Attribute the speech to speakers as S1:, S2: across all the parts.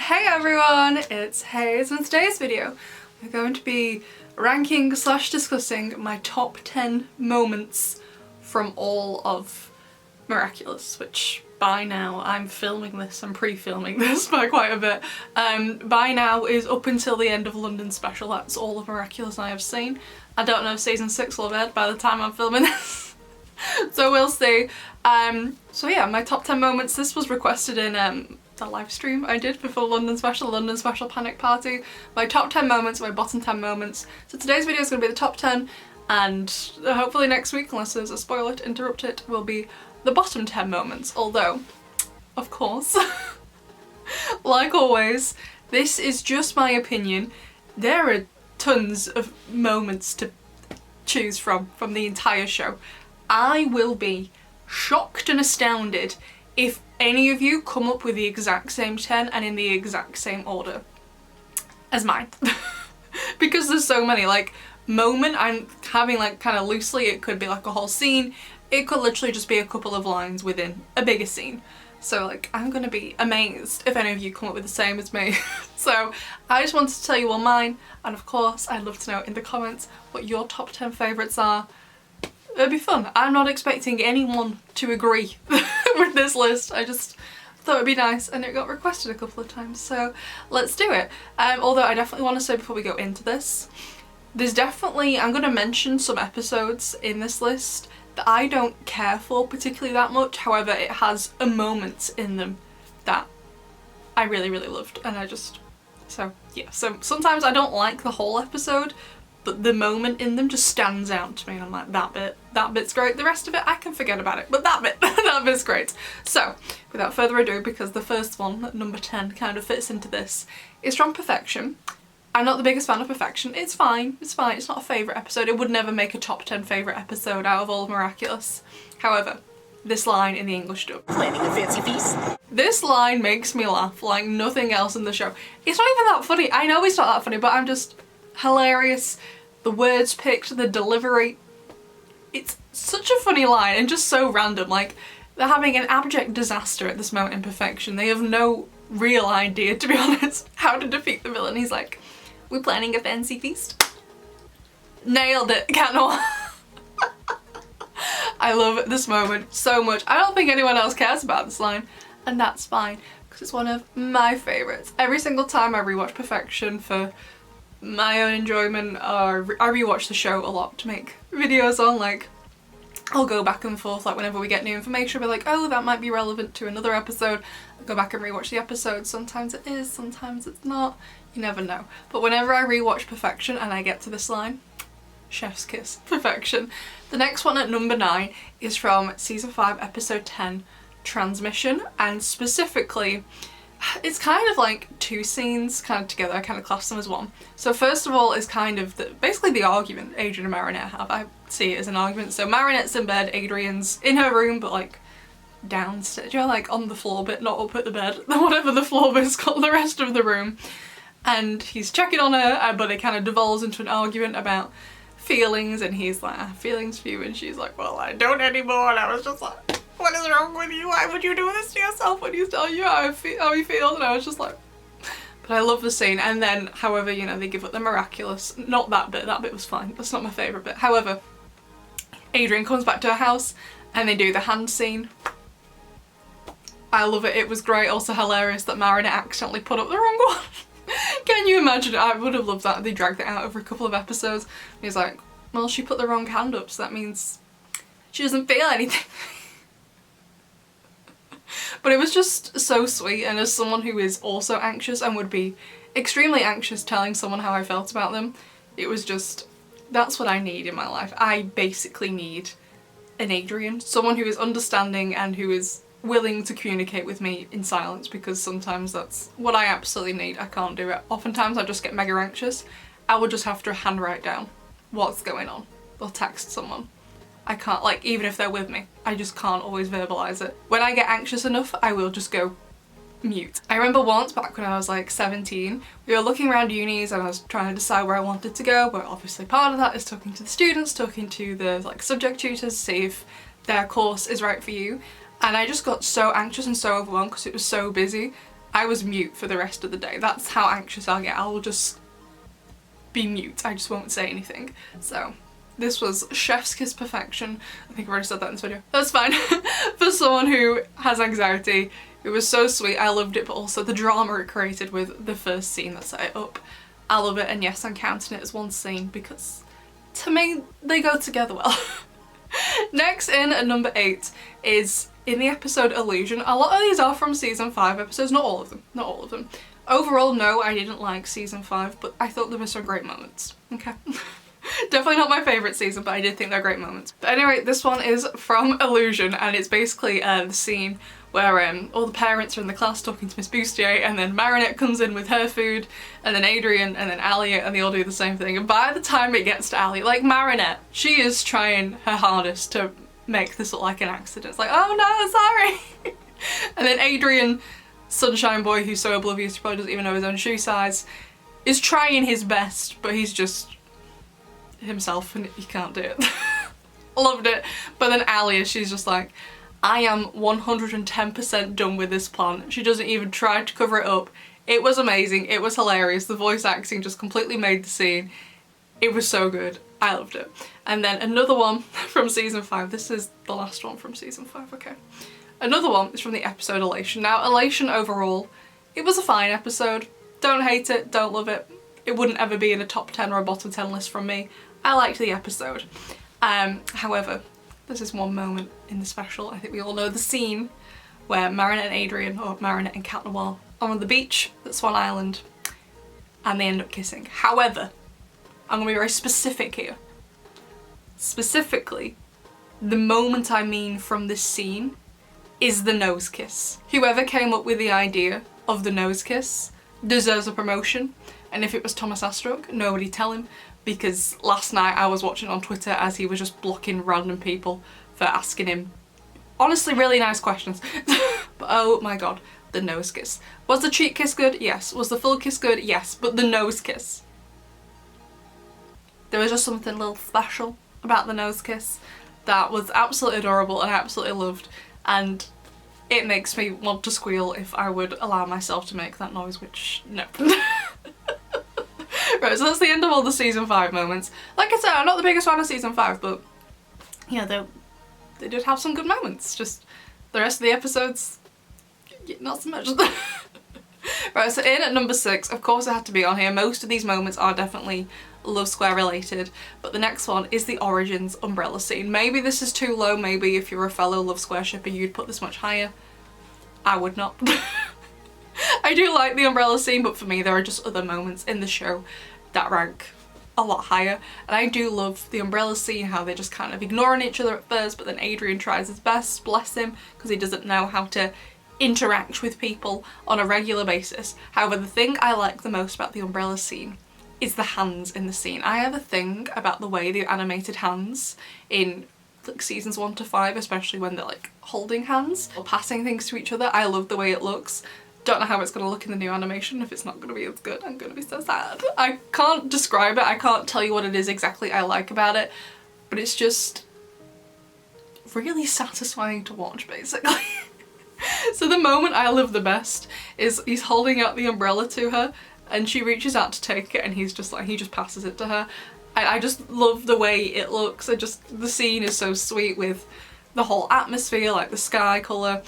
S1: Hey everyone, it's Hayes, and in today's video we're going to be ranking / discussing my top 10 moments from all of Miraculous, which by now I'm pre-filming this by quite a bit. By now is up until the end of London special. That's all of Miraculous I have seen. I don't know if season 6 will have aired by the time I'm filming this. So we'll see. So yeah, my top 10 moments. This was requested in the live stream I did before London special panic party. My top 10 moments, my bottom 10 moments. So today's video is going to be the top 10, and hopefully next week, unless there's a spoiler to interrupt it, will be the bottom 10 moments. Although, of course, like always, this is just my opinion. There are tons of moments to choose from the entire show. I will be shocked and astounded if any of you come up with the exact same 10 and in the exact same order as mine. Because there's so many. Like, moment I'm having, like, kind of loosely, it could be like a whole scene. It could literally just be a couple of lines within a bigger scene. So, like, I'm gonna be amazed if any of you come up with the same as me. So I just wanted to tell you all mine, and of course I'd love to know in the comments what your top 10 favourites are. It'd be fun. I'm not expecting anyone to agree with this list. I just thought it'd be nice, and it got requested a couple of times, so let's do it. Although I definitely want to say before we go into this, there's definitely, I'm going to mention some episodes in this list that I don't care for particularly that much. However, it has a moment in them that I really, really loved, and so yeah. So sometimes I don't like the whole episode, but the moment in them just stands out to me, and I'm like, that bit's great. The rest of it, I can forget about it, but that bit's great. So, without further ado, because the first one, number 10, kind of fits into this, is from Perfection. I'm not the biggest fan of Perfection. It's fine, it's fine. It's not a favourite episode. It would never make a top 10 favourite episode out of all of Miraculous. However, this line in the English dub. Planning a fancy feast. This line makes me laugh like nothing else in the show. It's not even that funny. I know it's not that funny, but I'm just hilarious. The words picked, the delivery. It's such a funny line and just so random. Like, they're having an abject disaster at this moment in Perfection. They have no real idea, to be honest, how to defeat the villain. He's like, we're planning a fancy feast. Nailed it, can't know. I love this moment so much. I don't think anyone else cares about this line, and that's fine, because it's one of my favourites. Every single time I rewatch Perfection for my own enjoyment, I rewatch the show a lot to make videos on. Like, I'll go back and forth, like whenever we get new information, I'll be like, oh, that might be relevant to another episode. I'll go back and rewatch the episode. Sometimes it is, sometimes it's not. You never know. But whenever I rewatch Perfection and I get to this line, chef's kiss, Perfection. The next one at number 9 is from season 5, episode 10, Transmission, and specifically, it's kind of like two scenes kind of together. I kind of class them as one. So first of all is kind of basically the argument Adrian and Marinette have. I see it as an argument. So Marinette's in bed, Adrian's in her room, but like downstairs, you know, like on the floor bit, not up at the bed, whatever the floor bit's called, the rest of the room. And he's checking on her, but it kind of devolves into an argument about feelings, and he's like, I have feelings for you, and she's like, well, I don't anymore. And I was just like, what is wrong with you? Why would you do this to yourself when he's telling you how he feels? And I was just like, but I love the scene. And then, however, you know, they give up the Miraculous. Not that bit was fine. That's not my favourite bit. However, Adrian comes back to her house and they do the hand scene. I love it. It was great. Also hilarious that Marinette accidentally put up the wrong one. Can you imagine? I would have loved that. They dragged it out over a couple of episodes. And he's like, well, she put the wrong hand up, so that means she doesn't feel anything. But it was just so sweet, and as someone who is also anxious and would be extremely anxious telling someone how I felt about them, it was just, that's what I need in my life. I basically need an Adrian, someone who is understanding and who is willing to communicate with me in silence, because sometimes that's what I absolutely need. I can't do it. Oftentimes I just get mega anxious. I will just have to handwrite down what's going on or text someone. I can't, like, even if they're with me, I just can't always verbalise it. When I get anxious enough, I will just go mute. I remember once back when I was like 17, we were looking around unis and I was trying to decide where I wanted to go, but obviously part of that is talking to the students, talking to the like subject tutors, see if their course is right for you. And I just got so anxious and so overwhelmed because it was so busy. I was mute for the rest of the day. That's how anxious I'll get. I will just be mute. I just won't say anything. So this was chef's kiss perfection. I think I've already said that in this video. That's fine. For someone who has anxiety, it was so sweet. I loved it, but also the drama it created with the first scene that set it up. I love it, and yes, I'm counting it as one scene because to me they go together well. Next in at number 8 is in the episode Illusion. A lot of these are from season 5 episodes, not all of them, not all of them. Overall, no, I didn't like season 5, but I thought there were some great moments. Okay. Definitely not my favourite season, but I did think they're great moments. But anyway, this one is from Illusion, and it's basically the scene where all the parents are in the class talking to Miss Bustier, and then Marinette comes in with her food, and then Adrian, and then Alia, and they all do the same thing. And by the time it gets to Alia, like Marinette, she is trying her hardest to make this look like an accident. It's like, oh no, sorry! And then Adrian, Sunshine Boy, who's so oblivious he probably doesn't even know his own shoe size, is trying his best, but he's just himself and he can't do it. Loved it. But then Alia, she's just like, I am 110% done with this plan. She doesn't even try to cover it up. It was amazing. It was hilarious. The voice acting just completely made the scene. It was so good. I loved it. And then another one from season 5. This is the last one from season 5, okay. Another one is from the episode Elation. Now, Elation overall, it was a fine episode. Don't hate it, don't love it. It wouldn't ever be in a top 10 or a bottom 10 list from me. I liked the episode. However, there's this one moment in the special, I think we all know the scene, where Marinette and Adrian, or Marinette and Cat Noir, are on the beach at Swan Island, and they end up kissing. However, I'm gonna be very specific here. Specifically, the moment I mean from this scene is the nose kiss. Whoever came up with the idea of the nose kiss deserves a promotion, and if it was Thomas Astruc, nobody tell him, because last night I was watching on Twitter as he was just blocking random people for asking him honestly really nice questions. But oh my god, the nose kiss. Was the cheek kiss good? Yes. Was the full kiss good? Yes. But the nose kiss. There was just something a little special about the nose kiss that was absolutely adorable and I absolutely loved, and it makes me want to squeal if I would allow myself to make that noise, which no. Right, so that's the end of all the season 5 moments. Like I said, I'm not the biggest fan of season 5, but yeah, they did have some good moments. Just the rest of the episodes, not so much. Right, so in at number 6, of course it had to be on here. Most of these moments are definitely Love Square related, but the next one is the Origins umbrella scene. Maybe this is too low, maybe if you're a fellow Love Square shipper you'd put this much higher. I would not. I do like the umbrella scene, but for me there are just other moments in the show that rank a lot higher. And I do love the umbrella scene, how they're just kind of ignoring each other at first, but then Adrian tries his best, bless him, because he doesn't know how to interact with people on a regular basis. However, the thing I like the most about the umbrella scene is the hands in the scene. I have a thing about the way the animated hands in like seasons 1 to 5, especially when they're like holding hands or passing things to each other. I love the way it looks. Don't know how it's going to look in the new animation. If it's not going to be as good, I'm going to be so sad. I can't describe it. I can't tell you what it is exactly I like about it, but it's just really satisfying to watch, basically. So the moment I love the best is he's holding out the umbrella to her and she reaches out to take it and he's just like, he just passes it to her. I just love the way it looks. The scene is so sweet with the whole atmosphere, like the sky colour,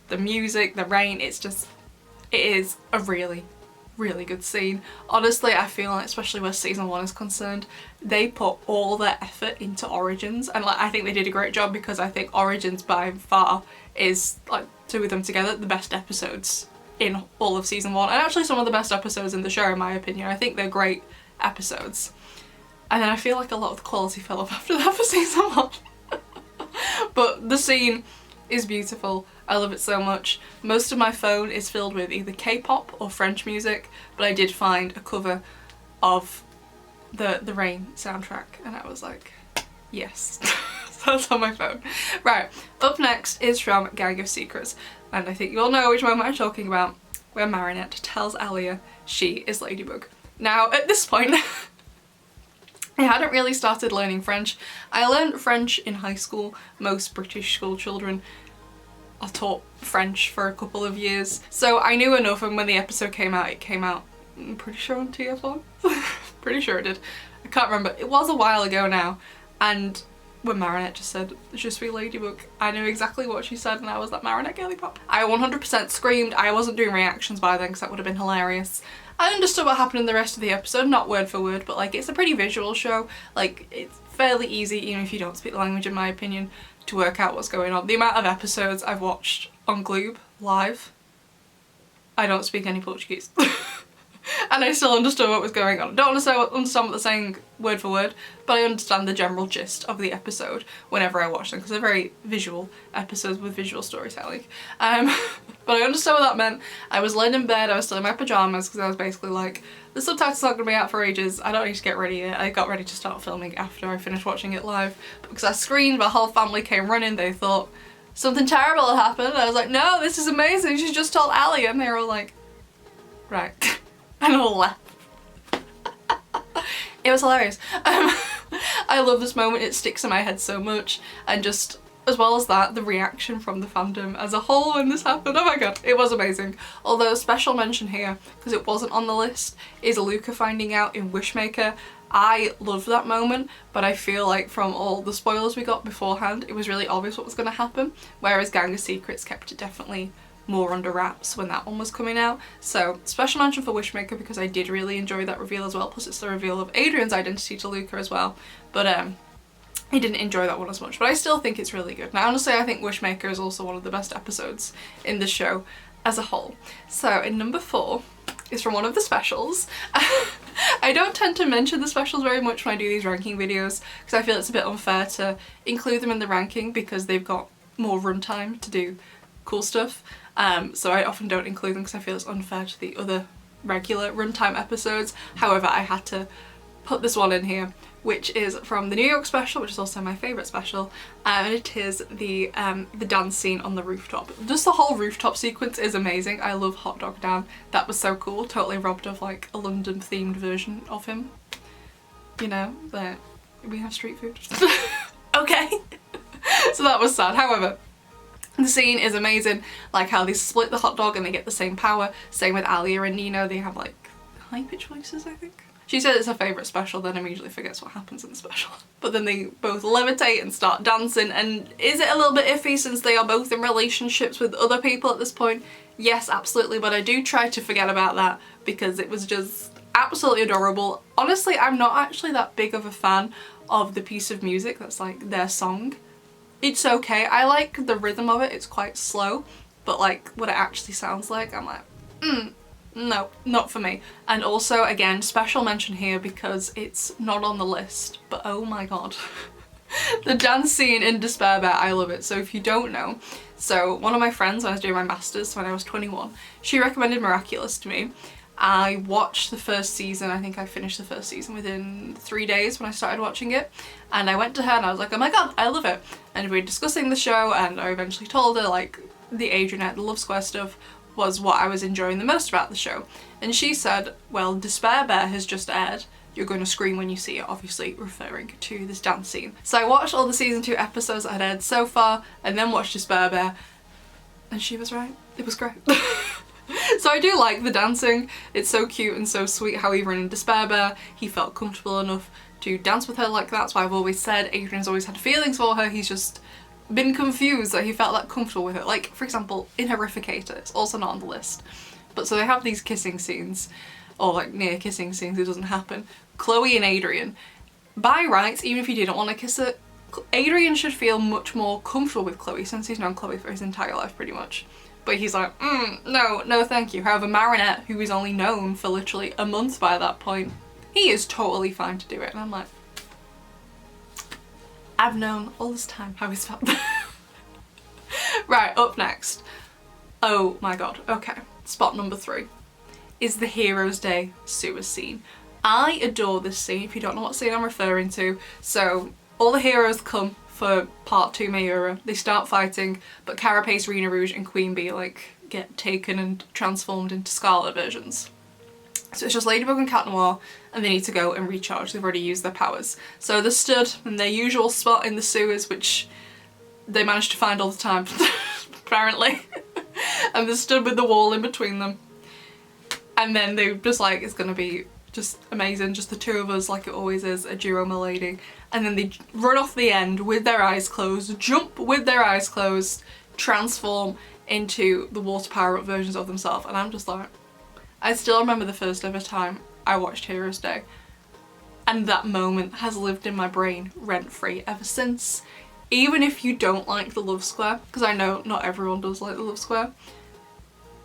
S1: the music, the rain. It is a really, really good scene. Honestly, I feel like, especially where season 1 is concerned, they put all their effort into Origins, and like I think they did a great job, because I think Origins by far is, like, two of them together, the best episodes in all of season 1, and actually some of the best episodes in the show in my opinion. I think they're great episodes. And then I feel like a lot of the quality fell off after that for season 1. But the scene is beautiful. I love it so much. Most of my phone is filled with either K-pop or French music, but I did find a cover of the Rain soundtrack and I was like, yes. So that's on my phone. Right, up next is from Gang of Secrets, and I think you all know which moment I'm talking about, where Marinette tells Alia she is Ladybug. Now, at this point, I hadn't really started learning French. I learned French in high school. Most British school children I taught French for a couple of years, so I knew enough, and when the episode came out, I'm pretty sure on TF1. Pretty sure it did. I can't remember. It was a while ago now, and when Marinette just said, "Je suis Ladybug," I knew exactly what she said, and I was that Marinette girly pop. I 100% screamed. I wasn't doing reactions by then because that would have been hilarious. I understood what happened in the rest of the episode, not word for word, but like it's a pretty visual show. Like it's fairly easy, even if you don't speak the language, in my opinion, to work out what's going on. The amount of episodes I've watched on Gloob live, I don't speak any Portuguese. And I still understood what was going on. I don't understand what they're saying word for word, but I understand the general gist of the episode whenever I watch them, because they're very visual episodes with visual storytelling. But I understood what that meant. I was laying in bed, I was still in my pyjamas, because I was basically like, the subtitles aren't going to be out for ages, I don't need to get ready yet. I got ready to start filming after I finished watching it live. But because I screamed, my whole family came running, they thought something terrible had happened. I was like, no, this is amazing, she's just told Ali, and they were all like, right. And all left. It was hilarious. I love this moment, it sticks in my head so much, and just as well as that, the reaction from the fandom as a whole when this happened, oh my god, it was amazing. Although special mention here, because it wasn't on the list, is Luca finding out in Wishmaker. I loved that moment, but I feel like from all the spoilers we got beforehand, it was really obvious what was going to happen, whereas Gang of Secrets kept it definitely more under wraps when that one was coming out. So special mention for Wishmaker, because I did really enjoy that reveal as well, plus it's the reveal of Adrian's identity to Luca as well, but I didn't enjoy that one as much, but I still think it's really good. Now honestly I think Wishmaker is also one of the best episodes in the show as a whole. So in number 4 is from one of the specials. I don't tend to mention the specials very much when I do these ranking videos, because I feel it's a bit unfair to include them in the ranking because they've got more runtime to do cool stuff. So I often don't include them because I feel it's unfair to the other regular runtime episodes. However, I had to put this one in here, which is from the New York special, which is also my favourite special, and it is the dance scene on the rooftop. Just the whole rooftop sequence is amazing. I love Hot Dog Dan. That was so cool. Totally robbed of like a London themed version of him. You know, that we have street food. Okay. So that was sad. However, the scene is amazing, like how they split the hot dog and they get the same power. Same with Alia and Nino, they have like high pitched voices, I think. She said it's her favourite special, then immediately forgets what happens in the special. But then they both levitate and start dancing, and is it a little bit iffy since they are both in relationships with other people at this point? Yes, absolutely, but I do try to forget about that because it was just absolutely adorable. Honestly, I'm not actually that big of a fan of the piece of music that's like their song. It's okay, I like the rhythm of it, it's quite slow, but like what it actually sounds like, I'm like, no, not for me. And also, again, special mention here because it's not on the list, but oh my god. The dance scene in Despair Bear, I love it. So if you don't know, so one of my friends when I was doing my masters when I was 21, she recommended Miraculous to me. I watched the first season, I think I finished the first season within 3 days when I started watching it, and I went to her and I was like, oh my god, I love it. And we were discussing the show and I eventually told her like the Adrianette, the Love Square stuff was what I was enjoying the most about the show. And she said, well, Despair Bear has just aired, you're going to scream when you see it, obviously referring to this dance scene. So I watched all the season 2 episodes that had aired so far and then watched Despair Bear, and she was right, it was great. So I do like the dancing, it's so cute and so sweet how even in Despair Bear he felt comfortable enough to dance with her like that. That's why I've always said Adrian's always had feelings for her, he's just been confused that he felt that comfortable with her. Like for example in Horrificator, it's also not on the list, but so they have these kissing scenes, or like near kissing scenes, it doesn't happen. Chloe and Adrian, by rights, even if you didn't want to kiss her, Adrian should feel much more comfortable with Chloe since he's known Chloe for his entire life pretty much. But he's like, no thank you. However, Marinette, who is only known for literally a month by that point, he is totally fine to do it. And I'm like, I've known all this time how he's felt. Right, up next. Oh my god, okay. Spot number 3 is the Heroes Day sewer scene. I adore this scene, if you don't know what scene I'm referring to. So, all the heroes come for part 2 Mayura, they start fighting, but Carapace, Rena Rouge and Queen Bee like get taken and transformed into Scarlet versions. So it's just Ladybug and Cat Noir and they need to go and recharge, they've already used their powers. So they're stood in their usual spot in the sewers, which they manage to find all the time, apparently. And they stood with the wall in between them. And then they were just like, it's gonna be just amazing, just the two of us like it always is, a duo milady. And then they run off the end with their eyes closed, jump with their eyes closed, transform into the water power up versions of themselves. And I'm just like, I still remember the first ever time I watched Heroes Day. And that moment has lived in my brain rent-free ever since. Even if you don't like the love square, because I know not everyone does like the love square,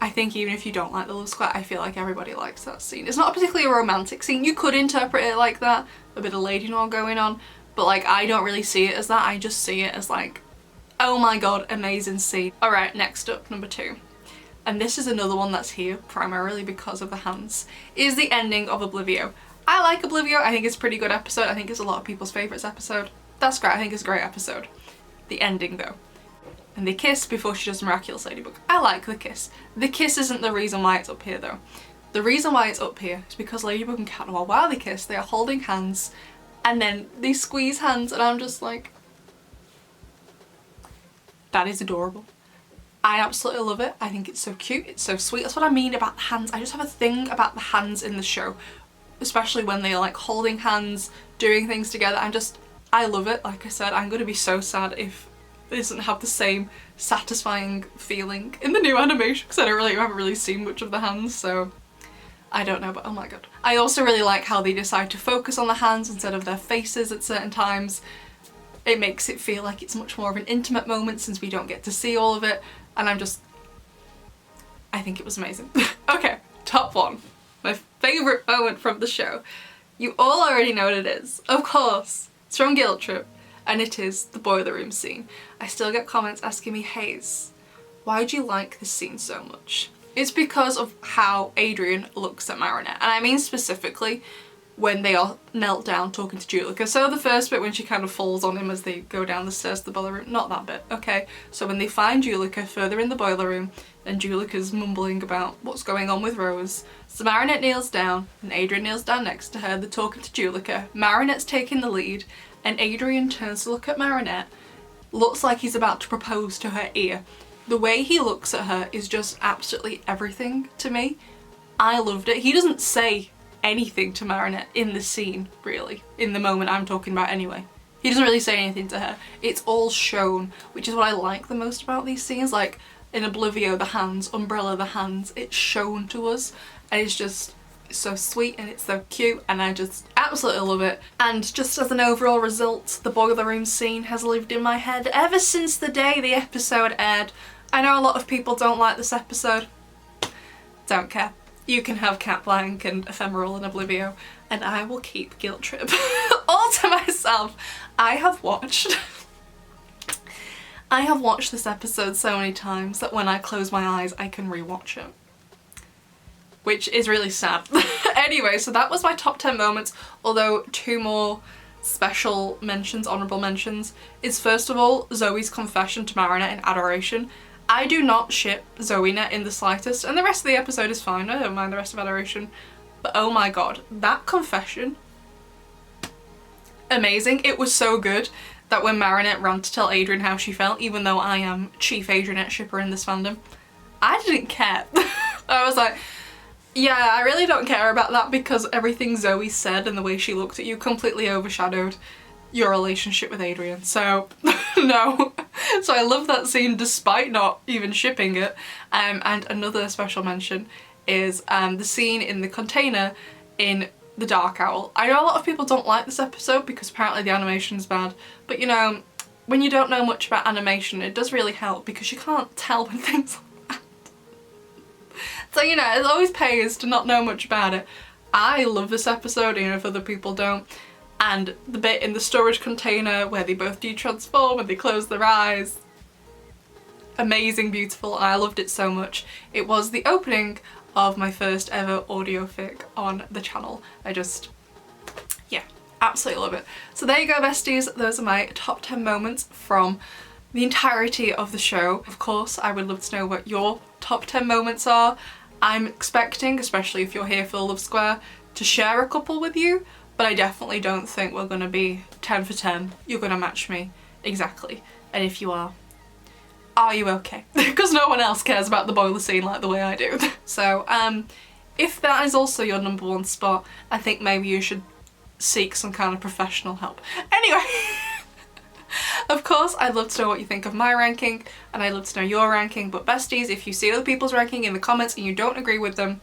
S1: I think even if you don't like the love square, I feel like everybody likes that scene. It's not particularly a romantic scene. You could interpret it like that, a bit of lady noir going on, but like I don't really see it as that. I just see it as like, oh my god, amazing scene. Alright, next up, number 2. And this is another one that's here primarily because of the hands, is the ending of Oblivio. I like Oblivio, I think it's a pretty good episode. I think it's a lot of people's favourites episode. That's great, I think it's a great episode. The ending though. And they kiss before she does Miraculous Ladybug. I like the kiss. The kiss isn't the reason why it's up here though. The reason why it's up here is because Ladybug and Cat Noir, while they kiss, they are holding hands and then they squeeze hands and I'm just like, that is adorable. I absolutely love it. I think it's so cute, it's so sweet. That's what I mean about the hands. I just have a thing about the hands in the show, especially when they're like holding hands, doing things together. I love it. Like I said, I'm gonna be so sad if it doesn't have the same satisfying feeling in the new animation because I haven't really seen much of the hands, so I don't know, but oh my god. I also really like how they decide to focus on the hands instead of their faces at certain times. It makes it feel like it's much more of an intimate moment since we don't get to see all of it, and I think it was amazing. Okay, top 1. My favourite moment from the show. You all already know what it is. Of course, it's from Guilt Trip, and it is the boiler room scene. I still get comments asking me, Hayes, why do you like this scene so much? It's because of how Adrian looks at Marinette, and I mean specifically when they are knelt down talking to Julika. So the first bit when she kind of falls on him as they go down the stairs to the boiler room, not that bit, okay? So when they find Julika further in the boiler room and Julika's mumbling about what's going on with Rose, so Marinette kneels down and Adrian kneels down next to her, they're talking to Julika, Marinette's taking the lead and Adrian turns to look at Marinette, looks like he's about to propose to her ear. The way he looks at her is just absolutely everything to me. I loved it. He doesn't say anything to Marinette in the scene, really, in the moment I'm talking about anyway. He doesn't really say anything to her. It's all shown, which is what I like the most about these scenes. Like in Oblivio, the hands, Umbrella, the hands, it's shown to us and it's just so sweet and it's so cute and I just absolutely love it. And just as an overall result, the boiler room scene has lived in my head ever since the day the episode aired. I know a lot of people don't like this episode. Don't care. You can have Cat Blank and Ephemeral and Oblivio and I will keep Guilt Trip all to myself. I have watched this episode so many times that when I close my eyes I can rewatch it, which is really sad. Anyway, so that was my top 10 moments, although 2 more special mentions, honourable mentions, is first of all Zoe's confession to Marinette in Adoration. I do not ship Zoe-net in the slightest, and the rest of the episode is fine, I don't mind the rest of Adoration, but oh my god, that confession, amazing. It was so good that when Marinette ran to tell Adrian how she felt, even though I am chief Adrianette shipper in this fandom, I didn't care. I was like, yeah, I really don't care about that because everything Zoe said and the way she looked at you completely overshadowed your relationship with Adrian, so no. So I love that scene despite not even shipping it. And another special mention is the scene in the container in The Dark Owl. I know a lot of people don't like this episode because apparently the animation is bad, but you know, when you don't know much about animation it does really help because you can't tell when things are bad. So you know, it always pays to not know much about it. I love this episode even if other people don't. And the bit in the storage container where they both do transform and they close their eyes. Amazing, beautiful, and I loved it so much. It was the opening of my first ever audio fic on the channel. Yeah, absolutely love it. So there you go, besties. Those are my top 10 moments from the entirety of the show. Of course, I would love to know what your top 10 moments are. I'm expecting, especially if you're here for the Love Square, to share a couple with you. But I definitely don't think we're going to be 10 for 10. You're going to match me exactly. And if you are, are you okay? Because no one else cares about the boiler scene like the way I do. So, if that is also your number one spot, I think maybe you should seek some kind of professional help. Anyway, of course, I'd love to know what you think of my ranking, and I'd love to know your ranking, but besties, if you see other people's ranking in the comments and you don't agree with them,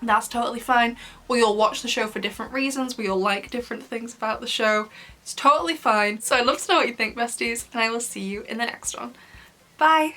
S1: that's totally fine. We all watch the show for different reasons, we all like different things about the show. It's totally fine. So I'd love to know what you think, besties, and I will see you in the next one. Bye!